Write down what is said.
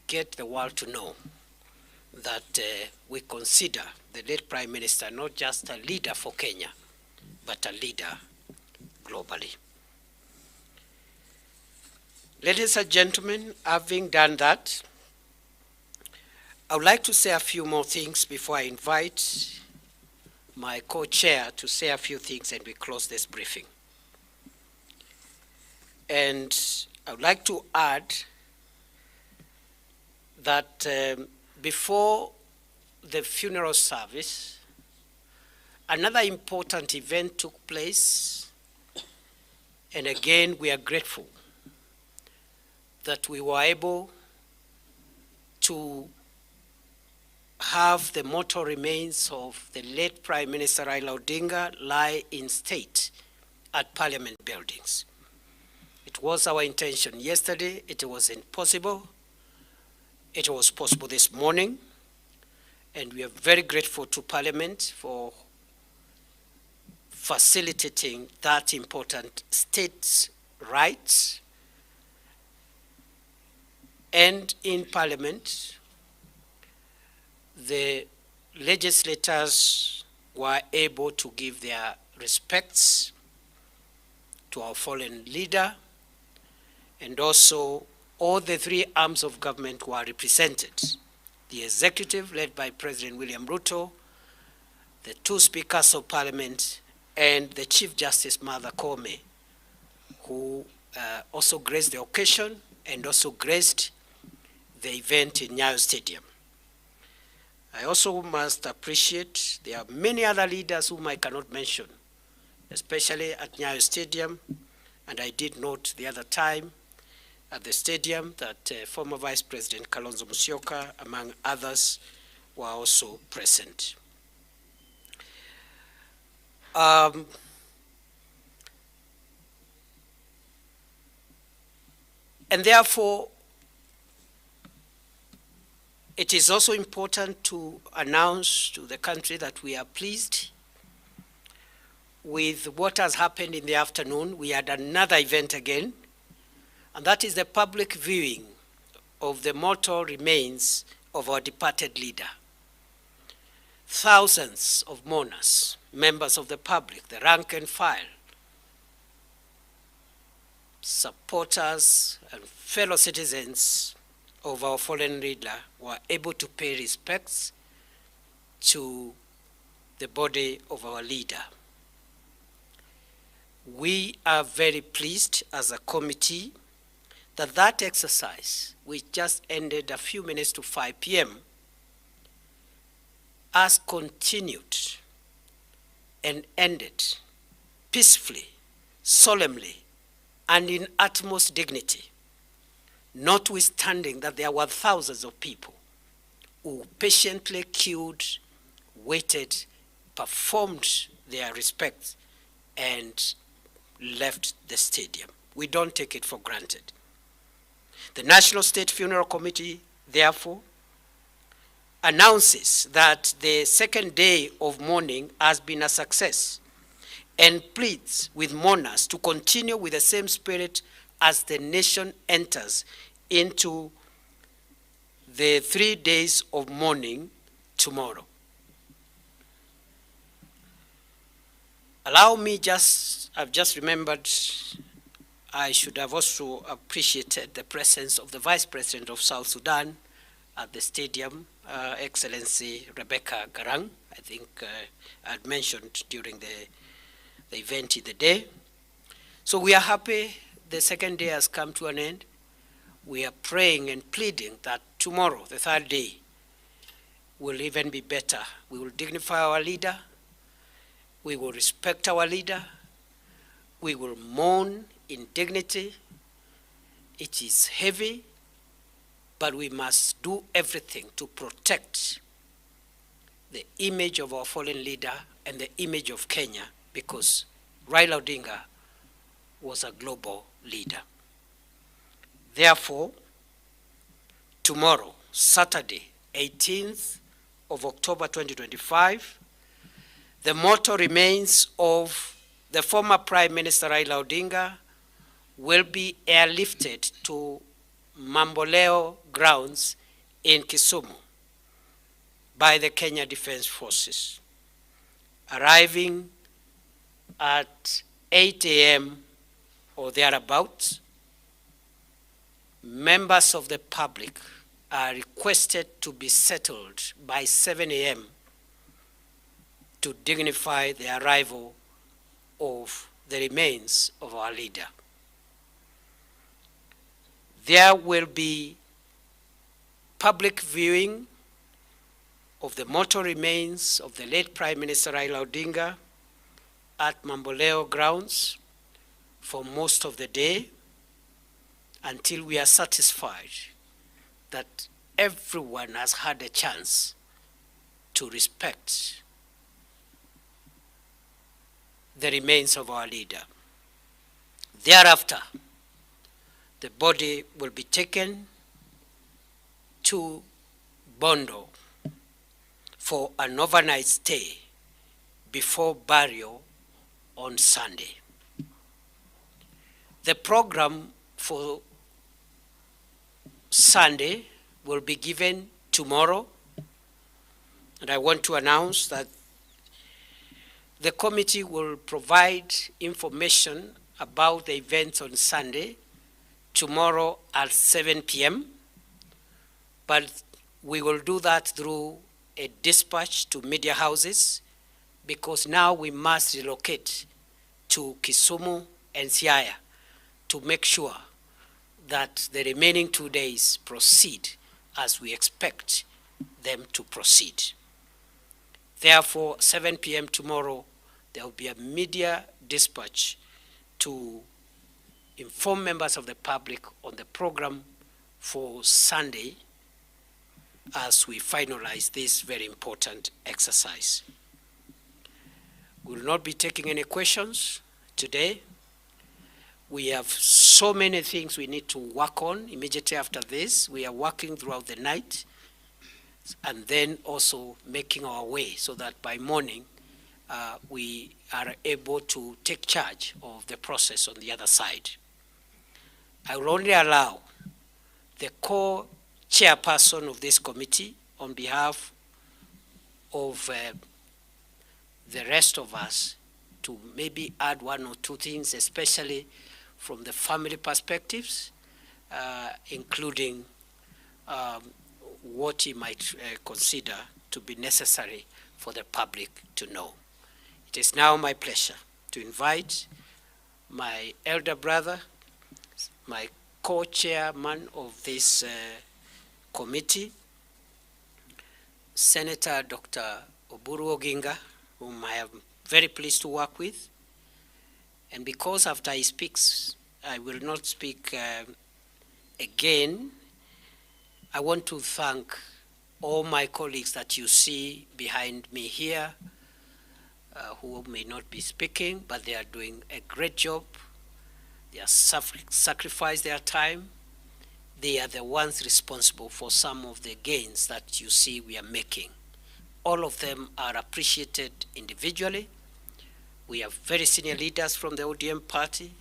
get the world to know that we consider the late Prime Minister not just a leader for Kenya, but a leader globally. Ladies and gentlemen, having done that, I would like to say a few more things before I invite my co-chair to say a few things and we close this briefing. And I would like to add that before the funeral service, another important event took place, and again we are grateful that we were able to have the mortal remains of the late Prime Minister Raila Odinga lie in state at Parliament buildings. It was our intention yesterday. It wasn't possible. It was possible this morning, and we are very grateful to Parliament for facilitating that important state's rights. And in Parliament, the legislators were able to give their respects to our fallen leader, and also all the three arms of government were represented. The executive, led by President William Ruto, the two speakers of Parliament, and the Chief Justice Martha Koome, who also graced the occasion and also graced the event in Nyayo Stadium. I also must appreciate there are many other leaders whom I cannot mention, especially at Nyayo Stadium, and I did note the other time at the stadium that former Vice President Kalonzo Musyoka, among others, were also present. And therefore, it is also important to announce to the country that we are pleased with what has happened in the afternoon. We had another event again, and that is the public viewing of the mortal remains of our departed leader. Thousands of mourners, members of the public, the rank and file, supporters and fellow citizens of our fallen leader were able to pay respects to the body of our leader. We are very pleased as a committee that that exercise, which just ended a few minutes to 5 p.m., has continued and ended peacefully, solemnly, and in utmost dignity, notwithstanding that there were thousands of people who patiently queued, waited, performed their respects, and left the stadium. We don't take it for granted. The National State Funeral Committee, therefore, announces that the second day of mourning has been a success and pleads with mourners to continue with the same spirit as the nation enters into the 3 days of mourning tomorrow. Allow me I've just remembered, I should have also appreciated the presence of the Vice President of South Sudan at the stadium, Excellency Rebecca Garang. I think I had mentioned during the event in the day. So we are happy the second day has come to an end. We are praying and pleading that tomorrow, the third day, will even be better. We will dignify our leader. We will respect our leader. We will mourn in dignity. It is heavy, but we must do everything to protect the image of our fallen leader and the image of Kenya, because Raila Odinga was a global leader. Therefore, tomorrow, Saturday, 18th of October 2025, the mortal remains of the former Prime Minister Raila Odinga will be airlifted to Mamboleo grounds in Kisumu by the Kenya Defence Forces, arriving at 8 a.m. or thereabouts. Members of the public are requested to be settled by 7 a.m. to dignify the arrival of the remains of our leader. There will be public viewing of the mortal remains of the late Prime Minister Raila Odinga at Mamboleo grounds for most of the day until we are satisfied that everyone has had a chance to respect the remains of our leader. Thereafter, the body will be taken to Bondo for an overnight stay before burial on Sunday. The program for Sunday will be given tomorrow, and I want to announce that the committee will provide information about the events on Sunday tomorrow at 7 p.m., but we will do that through a dispatch to media houses, because now we must relocate to Kisumu and Siaya to make sure that the remaining 2 days proceed as we expect them to proceed. Therefore, 7 p.m. tomorrow, there will be a media dispatch to inform members of the public on the program for Sunday as we finalize this very important exercise. We will not be taking any questions today. We have so many things we need to work on immediately after this. We are working throughout the night and then also making our way so that by morning we are able to take charge of the process on the other side. I will only allow the co-chairperson of this committee on behalf of the rest of us to maybe add one or two things, especially from the family perspectives, including what he might consider to be necessary for the public to know. It is now my pleasure to invite my elder brother, my co-chairman of this committee, Senator Dr. Oburu Oginga, whom I am very pleased to work with. And because after he speaks, I will not speak again, I want to thank all my colleagues that you see behind me here, who may not be speaking, but they are doing a great job. They are sacrificed their time. They are the ones responsible for some of the gains that you see we are making. All of them are appreciated individually. We have very senior leaders from the ODM party,